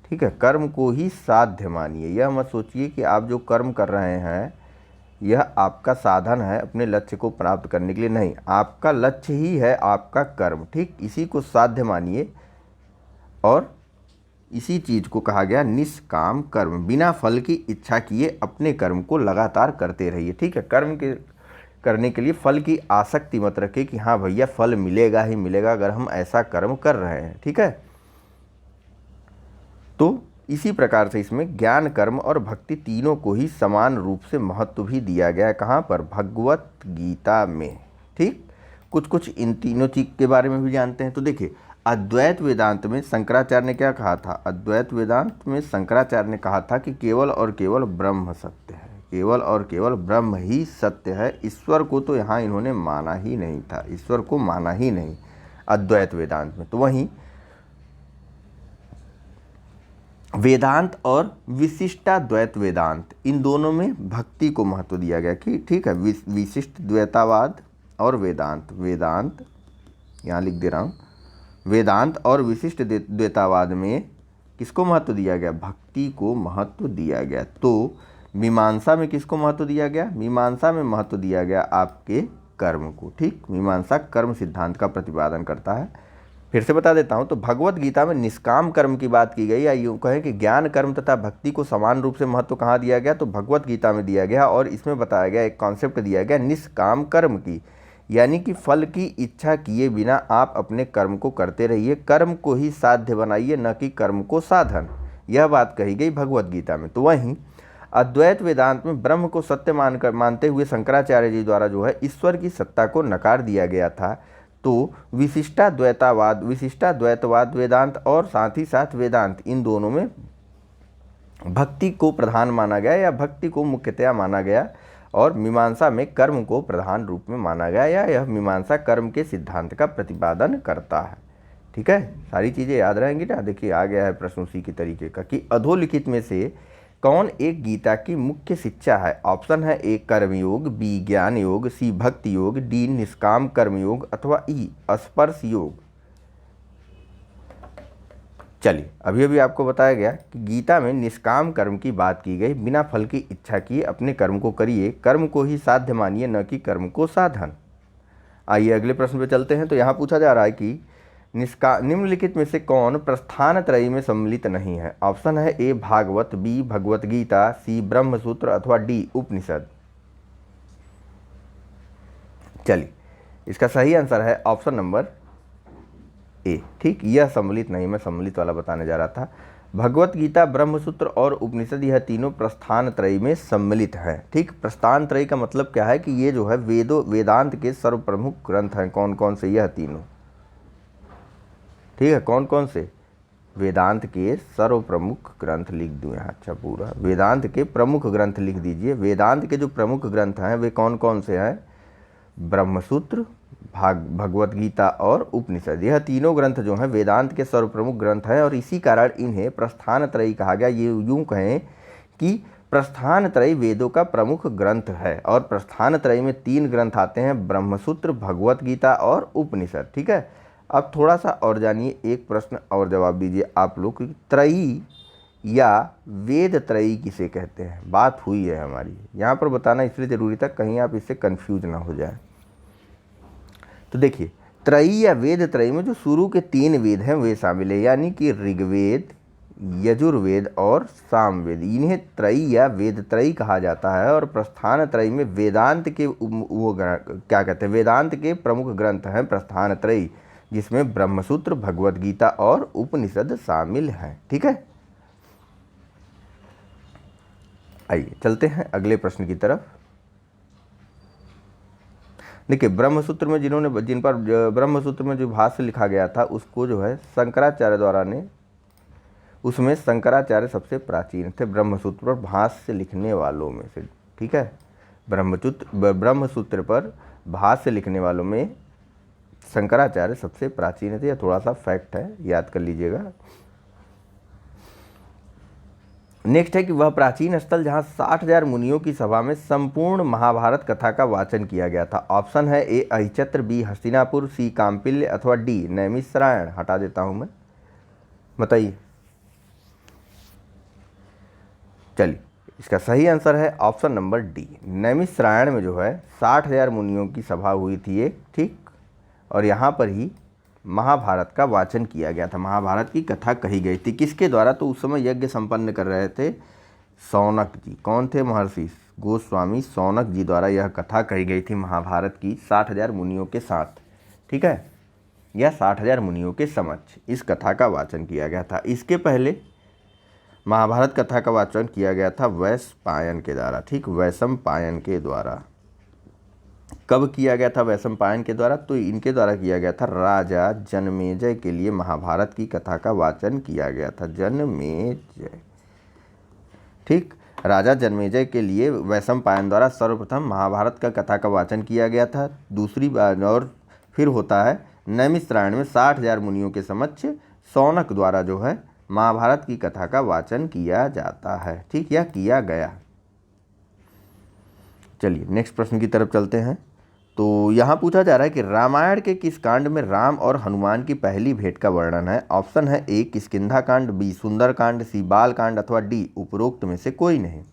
ठीक है। कर्म को ही साध्य मानिए। यह मत सोचिए कि आप जो कर्म कर रहे हैं यह आपका साधन है अपने लक्ष्य को प्राप्त करने के लिए, नहीं, आपका लक्ष्य ही है आपका कर्म, ठीक। इसी को साध्य मानिए और इसी चीज़ को कहा गया निष्काम कर्म। बिना फल की इच्छा किए अपने कर्म को लगातार करते रहिए, ठीक है। कर्म के करने के लिए फल की आसक्ति मत रखिए कि हाँ भैया फल मिलेगा ही मिलेगा अगर हम ऐसा कर्म कर रहे हैं, ठीक है। तो इसी प्रकार से इसमें ज्ञान, कर्म और भक्ति तीनों को ही समान रूप से महत्व भी दिया गया है। कहाँ पर, भगवत गीता में, ठीक। कुछ कुछ इन तीनों चीज के बारे में भी जानते हैं। तो देखिए अद्वैत वेदांत में शंकराचार्य ने क्या कहा था, अद्वैत वेदांत में शंकराचार्य ने कहा था कि केवल और केवल ब्रह्म सत्य है, केवल और केवल ब्रह्म ही सत्य है। ईश्वर को तो यहाँ इन्होंने माना ही नहीं था, ईश्वर को माना ही नहीं अद्वैत वेदांत में। तो वहीं वेदांत और विशिष्टाद्वैत वेदांत, इन दोनों में भक्ति को महत्व दिया गया कि ठीक है। विशिष्ट द्वैतावाद और वेदांत, वेदांत यहाँ लिख दे रहा हूँ, वेदांत और विशिष्ट द्वैतावाद में किसको महत्व दिया गया? भक्ति को महत्व दिया गया। तो मीमांसा में किसको महत्व दिया गया? मीमांसा में महत्व दिया गया आपके कर्म को। ठीक, मीमांसा कर्म सिद्धांत का प्रतिपादन करता है। फिर से बता देता हूँ, तो भगवत गीता में निष्काम कर्म की बात की गई, या यूँ कहें कि ज्ञान कर्म तथा भक्ति को समान रूप से महत्व कहाँ दिया गया? तो भगवत गीता में दिया गया। और इसमें बताया गया, एक कॉन्सेप्ट दिया गया निष्काम कर्म की, यानी कि फल की इच्छा किए बिना आप अपने कर्म को करते रहिए, कर्म को ही साध्य बनाइए, न कि कर्म को साधन। यह बात कही गई भगवत गीता में। तो वहीं अद्वैत वेदांत में ब्रह्म को सत्य मानते हुए शंकराचार्य जी द्वारा जो है ईश्वर की सत्ता को नकार दिया गया था। तो विशिष्टाद्वैतवाद वेदांत और साथ ही साथ वेदांत, इन दोनों में भक्ति को प्रधान माना गया या भक्ति को मुख्यतया माना गया, और मीमांसा में कर्म को प्रधान रूप में माना गया, या यह मीमांसा कर्म के सिद्धांत का प्रतिपादन करता है। ठीक है, सारी चीज़ें याद रहेंगी ना। देखिए आ गया है प्रश्न उसी की तरीके का कि अधोलिखित में से कौन एक गीता की मुख्य शिक्षा है? ऑप्शन है ए कर्मयोग, बी ज्ञान योग, सी भक्ति योग, डी निष्काम कर्मयोग, अथवा ई स्पर्श योग। चलिए, अभी अभी आपको बताया गया कि गीता में निष्काम कर्म की बात की गई, बिना फल की इच्छा किए अपने कर्म को करिए, कर्म को ही साध्य मानिए, न कि कर्म को साधन। आइए अगले प्रश्न पे चलते हैं। तो यहाँ पूछा जा रहा है कि निम्नलिखित में से कौन प्रस्थान त्रयी में सम्मिलित नहीं है? ऑप्शन है ए भागवत, बी भगवत गीता, सी ब्रह्मसूत्र, अथवा डी उपनिषद। चलिए, इसका सही आंसर है ऑप्शन नंबर ए। ठीक, यह सम्मिलित नहीं, मैं सम्मिलित वाला बताने जा रहा था। भगवत गीता, ब्रह्मसूत्र और उपनिषद, यह तीनों प्रस्थान त्रयी में सम्मिलित हैं। ठीक, प्रस्थान त्रयी का मतलब क्या है कि ये जो है वेदांत के सर्वप्रमुख ग्रंथ हैं। कौन कौन से? यह तीनों। ठीक है, कौन कौन से? वेदांत के सर्वप्रमुख ग्रंथ लिख दूँ यहाँ। अच्छा, पूरा वेदांत के प्रमुख ग्रंथ लिख दीजिए। वेदांत के जो प्रमुख ग्रंथ हैं वे कौन कौन से हैं? ब्रह्मसूत्र, भगवत गीता और उपनिषद, यह तीनों ग्रंथ जो हैं वेदांत के सर्वप्रमुख ग्रंथ हैं, और इसी कारण इन्हें प्रस्थान त्रयी कहा गया। ये यूँ कहें कि प्रस्थान त्रयी वेदों का प्रमुख ग्रंथ है, और प्रस्थान त्रयी में 3 ग्रंथ आते हैं, ब्रह्मसूत्र, भगवत गीता और उपनिषद। ठीक है, अब थोड़ा सा और जानिए, एक प्रश्न और जवाब दीजिए आप लोग कि त्रयी या वेद त्रयी किसे कहते हैं? बात हुई है हमारी, यहाँ पर बताना इसलिए ज़रूरी था कहीं आप इससे कन्फ्यूज ना हो जाए। तो देखिए, त्रयी या वेद त्रयी में जो शुरू के 3 वेद हैं वे शामिल है, यानी कि ऋग्वेद, यजुर्वेद और सामवेद, इन्हें त्रयी या वेद त्रयी कहा जाता है। और प्रस्थान त्रयी में वेदांत के क्या कहते हैं, वेदांत के प्रमुख ग्रंथ हैं प्रस्थान त्रयी, जिसमें ब्रह्मसूत्र, भगवत गीता और उपनिषद शामिल हैं। ठीक है, आइए चलते हैं अगले प्रश्न की तरफ। देखिए, ब्रह्मसूत्र में जिन पर ब्रह्मसूत्र में जो भाष्य लिखा गया था उसको जो है शंकराचार्य द्वारा ने, उसमें शंकराचार्य सबसे प्राचीन थे ब्रह्मसूत्र पर भाष्य लिखने वालों में से। ठीक है, ब्रह्मसूत्र पर भाष्य लिखने वालों में शंकराचार्य सबसे प्राचीन थे। यह थोड़ा सा फैक्ट है, याद कर लीजिएगा। नेक्स्ट है कि वह प्राचीन स्थल जहां 60,000 मुनियों की सभा में संपूर्ण महाभारत कथा का वाचन किया गया था। ऑप्शन है ए अहिचत्र, बी हस्तिनापुर, सी काम्पिल्य, अथवा डी नैमिषारण्य। हटा देता हूं मैं, बताइए। चलिए, इसका सही आंसर है ऑप्शन नंबर डी, नैमिषारण्य में जो है 60,000 मुनियों की सभा हुई थी एक। ठीक, और यहाँ पर ही महाभारत का वाचन किया गया था, महाभारत की कथा कही गई थी। किसके द्वारा? तो उस समय यज्ञ संपन्न कर रहे थे सौनक जी। कौन थे? महर्षि गोस्वामी सौनक जी द्वारा यह कथा कही गई थी महाभारत की 60,000 मुनियों के साथ। ठीक है, यह 60,000 मुनियों के समक्ष इस कथा का वाचन किया गया था। इसके पहले महाभारत कथा का वाचन किया गया था वैशंपायन के द्वारा। ठीक, वैशंपायन के द्वारा। कब किया गया था वैशंपायन के द्वारा? तो इनके द्वारा किया गया था, राजा जनमेजय के लिए महाभारत की कथा का वाचन किया गया था। जनमेजय, ठीक, राजा जनमेजय के लिए वैशंपायन द्वारा सर्वप्रथम महाभारत का कथा का वाचन किया गया था। दूसरी बार और फिर होता है नैमिषारण्य में 60,000 मुनियों के समक्ष सौनक द्वारा जो है महाभारत की कथा का वाचन किया जाता है, ठीक, या किया गया। चलिए नेक्स्ट प्रश्न की तरफ चलते हैं। तो यहाँ पूछा जा रहा है कि रामायण के किस कांड में राम और हनुमान की पहली भेंट का वर्णन है। ऑप्शन है ए किष्किंधा कांड, बी सुंदर कांड, सी बाल कांड अथवा डी उपरोक्त में से कोई नहीं।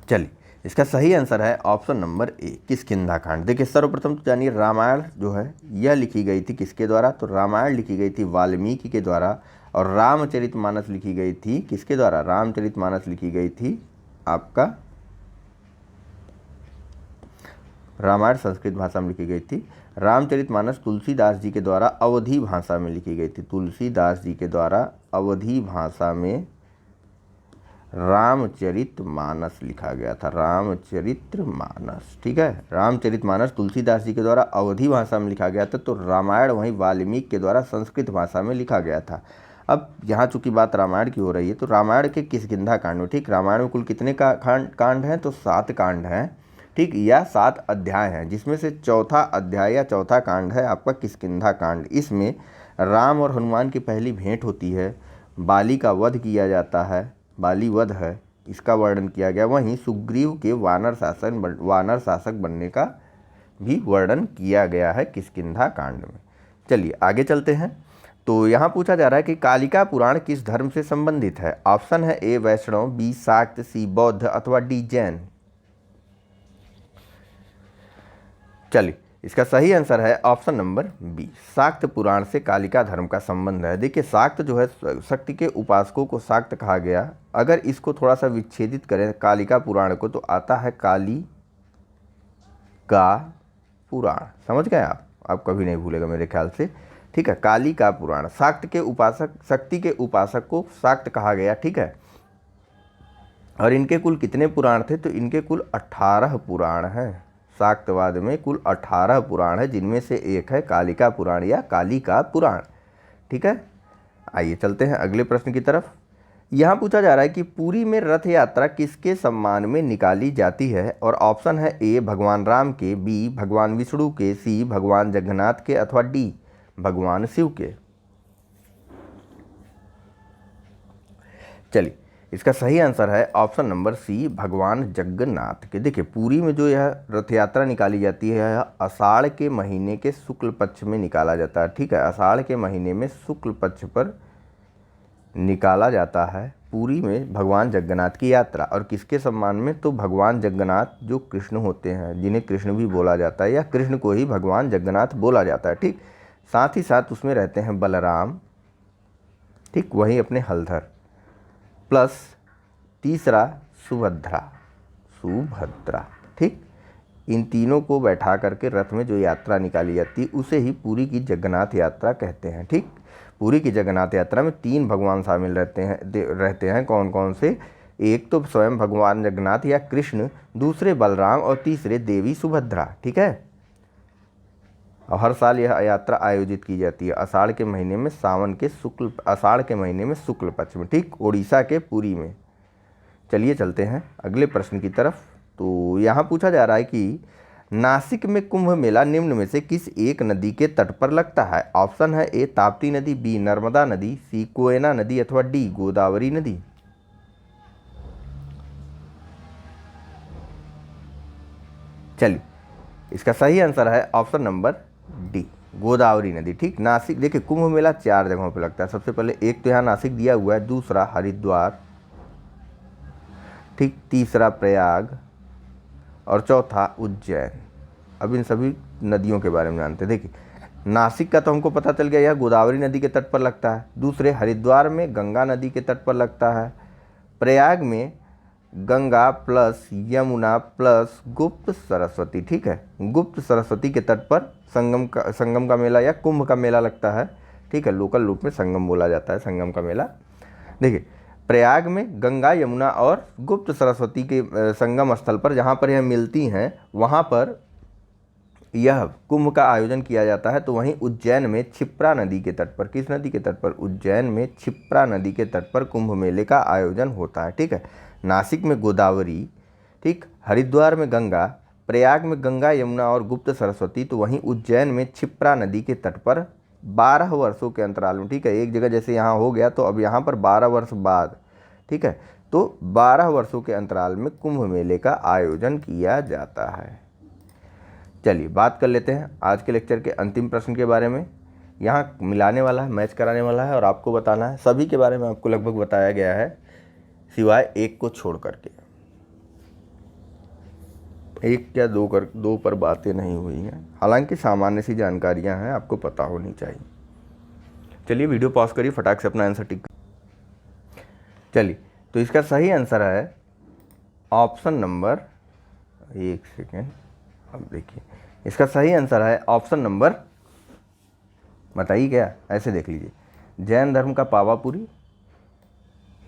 चलिए इसका सही आंसर है ऑप्शन नंबर ए किष्किंधा कांड। देखिए सर्वप्रथम तो जानिए रामायण जो है यह लिखी गई थी किसके द्वारा, तो रामायण लिखी गई थी वाल्मीकि के द्वारा, और रामचरितमानस लिखी गई थी किसके द्वारा, रामचरितमानस लिखी गई थी आपका, रामायण संस्कृत भाषा में लिखी गई थी। रामचरितमानस तुलसीदास जी के द्वारा अवधी भाषा में लिखी गई थी। तुलसीदास जी के द्वारा अवधी भाषा में रामचरितमानस लिखा गया था, रामचरितमानस, ठीक है। रामचरितमानस तुलसीदास जी के द्वारा अवधी भाषा में लिखा गया था, तो रामायण वहीं वाल्मीकि के द्वारा संस्कृत भाषा में लिखा गया था। अब यहाँ चूंकि बात रामायण की हो रही है, तो रामायण के किष्किंधा कांड में, ठीक, रामायण में कुल कितने कांड हैं, तो 7 कांड हैं, ठीक, या 7 अध्याय हैं, जिसमें से चौथा अध्याय या चौथा कांड है आपका किष्किंधा कांड। इसमें राम और हनुमान की पहली भेंट होती है, बाली का वध किया जाता है, बाली वध है, इसका वर्णन किया गया। वहीं सुग्रीव के वानर शासक बनने का भी वर्णन किया गया है किष्किंधा कांड में। चलिए आगे चलते हैं। तो यहाँ पूछा जा रहा है कि कालिका पुराण किस धर्म से संबंधित है। ऑप्शन है ए वैष्णव, बी शाक्त, सी बौद्ध अथवा डी जैन। चलिए इसका सही आंसर है ऑप्शन नंबर बी, शाक्त पुराण से कालिका धर्म का संबंध है। देखिए शाक्त जो है शक्ति के उपासकों को शाक्त कहा गया। अगर इसको थोड़ा सा विच्छेदित करें कालिका पुराण को, तो आता है काली का पुराण। समझ गए आप कभी नहीं भूलेगा मेरे ख्याल से, ठीक है। काली का पुराण, शाक्त के उपासक, शक्ति के उपासक को शाक्त कहा गया, ठीक है। और इनके कुल कितने पुराण थे, तो इनके कुल 18 पुराण हैं। शाक्तवाद में कुल 18 पुराण है, जिनमें से एक है कालिका पुराण या काली का पुराण, ठीक है। आइए चलते हैं अगले प्रश्न की तरफ। यहाँ पूछा जा रहा है कि पुरी में रथ यात्रा किसके सम्मान में निकाली जाती है। और ऑप्शन है ए भगवान राम के, बी भगवान विष्णु के, सी भगवान जगन्नाथ के अथवा डी भगवान शिव के। चलिए इसका सही आंसर है ऑप्शन नंबर सी भगवान जगन्नाथ के। देखिए पुरी में जो यह रथ यात्रा निकाली जाती है यह आषाढ़ के महीने के शुक्ल पक्ष में निकाला जाता है, ठीक है। आषाढ़ के महीने में शुक्ल पक्ष पर निकाला जाता है पुरी में भगवान जगन्नाथ की यात्रा। और किसके सम्मान में, तो भगवान जगन्नाथ जो कृष्ण होते हैं, जिन्हें कृष्ण भी बोला जाता है, या कृष्ण को ही भगवान जगन्नाथ बोला जाता है, ठीक। साथ ही साथ उसमें रहते हैं बलराम, ठीक, वहीं अपने हलधर, प्लस तीसरा सुभद्रा, ठीक। इन तीनों को बैठा करके रथ में जो यात्रा निकाली जाती है उसे ही पुरी की जगन्नाथ यात्रा कहते हैं, ठीक। पुरी की जगन्नाथ यात्रा में 3 भगवान शामिल रहते हैं। कौन कौन से, एक तो स्वयं भगवान जगन्नाथ या कृष्ण, दूसरे बलराम और तीसरे देवी सुभद्रा, ठीक है। और हर साल यह यात्रा आयोजित की जाती है आषाढ़ के महीने में, आषाढ़ के महीने में शुक्ल पक्ष में, ठीक, उड़ीसा के पुरी में। चलिए चलते हैं अगले प्रश्न की तरफ। तो यहाँ पूछा जा रहा है कि नासिक में कुंभ मेला निम्न में से किस एक नदी के तट पर लगता है। ऑप्शन है ए ताप्ती नदी, बी नर्मदा नदी, सी कोयना नदी अथवा डी गोदावरी नदी। चलिए इसका सही आंसर है ऑप्शन नंबर डी गोदावरी नदी, ठीक। नासिक, देखिए कुंभ मेला 4 जगहों पर लगता है। सबसे पहले एक तो यहाँ नासिक दिया हुआ है, दूसरा हरिद्वार, ठीक, तीसरा प्रयाग और चौथा उज्जैन। अब इन सभी नदियों के बारे में जानते हैं। देखिए नासिक का तो हमको पता चल गया, यह गोदावरी नदी के तट पर लगता है। दूसरे हरिद्वार में गंगा नदी के तट पर लगता है। प्रयाग में गंगा प्लस यमुना प्लस गुप्त सरस्वती, ठीक है। गुप्त सरस्वती के तट पर संगम का मेला या कुंभ का मेला लगता है, ठीक है। लोकल रूप में संगम बोला जाता है, संगम का मेला। देखिए प्रयाग में गंगा यमुना और गुप्त सरस्वती के संगम स्थल पर जहाँ पर यह मिलती हैं वहाँ पर यह कुंभ का आयोजन किया जाता है। तो वहीं उज्जैन में क्षिप्रा नदी के तट पर, किस नदी के तट पर, उज्जैन में क्षिप्रा नदी के तट पर कुंभ मेले का आयोजन होता है, ठीक है। नासिक में गोदावरी, ठीक, हरिद्वार में गंगा, प्रयाग में गंगा यमुना और गुप्त सरस्वती, तो वहीं उज्जैन में क्षिप्रा नदी के तट पर 12 वर्षों के अंतराल में, ठीक है। एक जगह जैसे यहाँ हो गया तो अब यहाँ पर 12 वर्ष बाद, ठीक है, तो 12 वर्षों के अंतराल में कुंभ मेले का आयोजन किया जाता है। चलिए बात कर लेते हैं आज के लेक्चर के अंतिम प्रश्न के बारे में। यहाँ मिलाने वाला है, मैच कराने वाला है और आपको बताना है। सभी के बारे में आपको लगभग बताया गया है सिवाय एक को छोड़ करके, एक या दो पर बातें नहीं हुई हैं। हालांकि सामान्य सी जानकारियां हैं, आपको पता होनी चाहिए। चलिए वीडियो पॉज करिए, फटाक से अपना आंसर टिक। चलिए तो इसका सही आंसर है ऑप्शन नंबर, एक सेकेंड, अब देखिए इसका सही आंसर है ऑप्शन नंबर, बताइए क्या, ऐसे देख लीजिए, जैन धर्म का पावापुरी,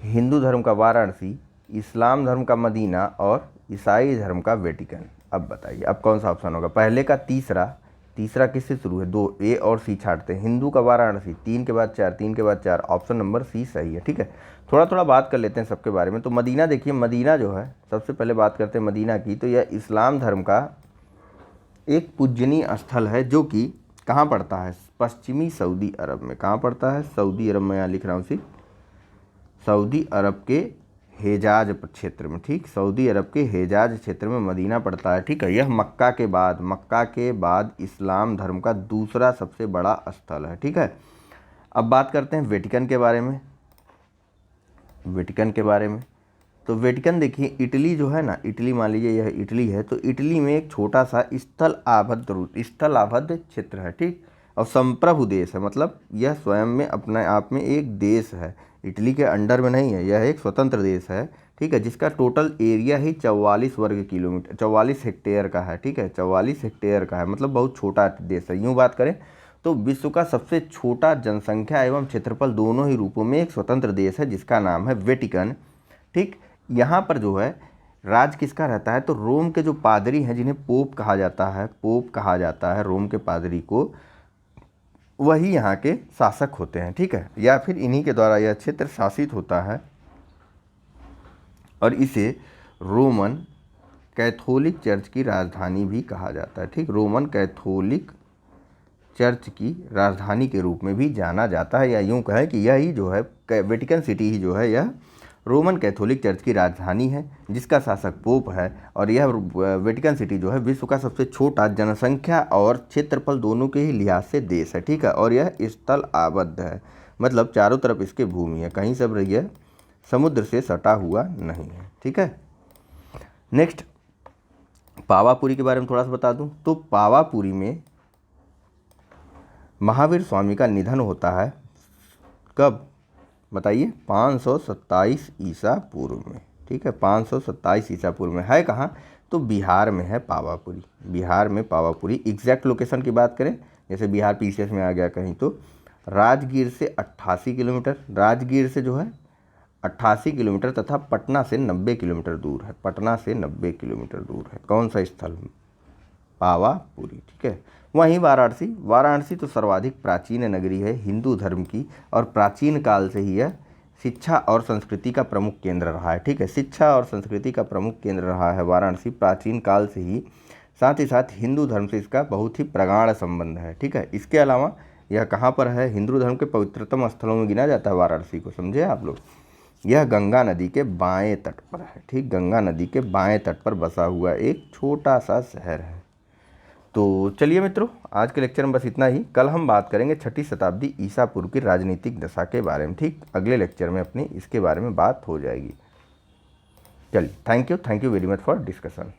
हिंदू धर्म का वाराणसी, इस्लाम धर्म का मदीना और ईसाई धर्म का वेटिकन। अब बताइए अब कौन सा ऑप्शन होगा। पहले का तीसरा किससे शुरू है, 2 ए और सी छाटते हैं। हिंदू का वाराणसी, 3 के बाद 4, 3 के बाद 4, ऑप्शन नंबर सी सही है, ठीक है। थोड़ा बात कर लेते हैं सबके बारे में। तो मदीना देखिए, मदीना जो है, सबसे पहले बात करते हैं मदीना की। तो यह इस्लाम धर्म का एक पूजनीय स्थल है जो कि कहाँ पड़ता है, पश्चिमी सऊदी अरब में। कहाँ पड़ता है, सऊदी अरब में, यहाँ लिख रहा हूँ सिर्फ, सऊदी अरब के हेजाज क्षेत्र में, ठीक, सऊदी अरब के हेजाज क्षेत्र में मदीना पड़ता है, ठीक है। यह मक्का के बाद इस्लाम धर्म का दूसरा सबसे बड़ा स्थल है, ठीक है। अब बात करते हैं वेटिकन के बारे में। तो वेटिकन देखिए, इटली जो है ना, इटली मान लीजिए यह इटली है, तो इटली में एक छोटा सा स्थल आबद्ध क्षेत्र है, ठीक, और संप्रभु देश है, मतलब यह स्वयं में अपने आप में एक देश है, इटली के अंडर में नहीं है, यह एक स्वतंत्र देश है, ठीक है, जिसका टोटल एरिया ही 44 वर्ग किलोमीटर 44 हेक्टेयर का है, ठीक है, 44 हेक्टेयर का है, मतलब बहुत छोटा देश है। यूँ बात करें तो विश्व का सबसे छोटा जनसंख्या एवं क्षेत्रफल दोनों ही रूपों में एक स्वतंत्र देश है जिसका नाम है वेटिकन, ठीक। यहाँ पर जो है राज किसका रहता है, तो रोम के जो पादरी हैं, जिन्हें पोप कहा जाता है, रोम के पादरी को, वही यहाँ के शासक होते हैं, ठीक है, या फिर इन्हीं के द्वारा यह क्षेत्र शासित होता है और इसे रोमन कैथोलिक चर्च की राजधानी भी कहा जाता है, ठीक, रोमन कैथोलिक चर्च की राजधानी के रूप में भी जाना जाता है, या यूँ कहें कि यही जो है वेटिकन सिटी ही जो है यह रोमन कैथोलिक चर्च की राजधानी है जिसका शासक पोप है। और यह वेटिकन सिटी जो है विश्व का सबसे छोटा जनसंख्या और क्षेत्रफल दोनों के ही लिहाज से देश है, ठीक है, और यह स्थल आबद्ध है, मतलब चारों तरफ इसके भूमि है, कहीं सब यह समुद्र से सटा हुआ नहीं है, ठीक है। नेक्स्ट पावापुरी के बारे में थोड़ा सा बता दूं। तो पावापुरी में महावीर स्वामी का निधन होता है, कब बताइए, 527 ईसा पूर्व में, ठीक है, 527 ईसा पूर्व में। है कहाँ, तो बिहार में है पावापुरी, बिहार में पावापुरी। एग्जैक्ट लोकेशन की बात करें, जैसे बिहार पीसीएस में आ गया कहीं, तो राजगीर से 88 किलोमीटर, राजगीर से जो है 88 किलोमीटर तथा पटना से 90 किलोमीटर दूर है, पटना से 90 किलोमीटर दूर है। कौन सा स्थल, पावापुरी, ठीक है। वहीं वाराणसी तो सर्वाधिक प्राचीन नगरी है हिंदू धर्म की, और प्राचीन काल से ही यह शिक्षा और संस्कृति का प्रमुख केंद्र रहा है, ठीक है, शिक्षा और संस्कृति का प्रमुख केंद्र रहा है वाराणसी प्राचीन काल से ही। साथ ही साथ हिंदू धर्म से इसका बहुत ही प्रगाढ़ संबंध है, ठीक है। इसके अलावा यह कहाँ पर है, हिंदू धर्म के पवित्रतम स्थलों में गिना जाता है वाराणसी को, समझे आप लोग। यह गंगा नदी के बाएं तट पर है, ठीक, गंगा नदी के बाएं तट पर बसा हुआ एक छोटा सा शहर है। तो चलिए मित्रों, आज के लेक्चर में बस इतना ही। कल हम बात करेंगे 6ठी शताब्दी ईसा पूर्व की राजनीतिक दशा के बारे में, ठीक, अगले लेक्चर में अपनी इसके बारे में बात हो जाएगी। चलिए, thank you very much for discussion.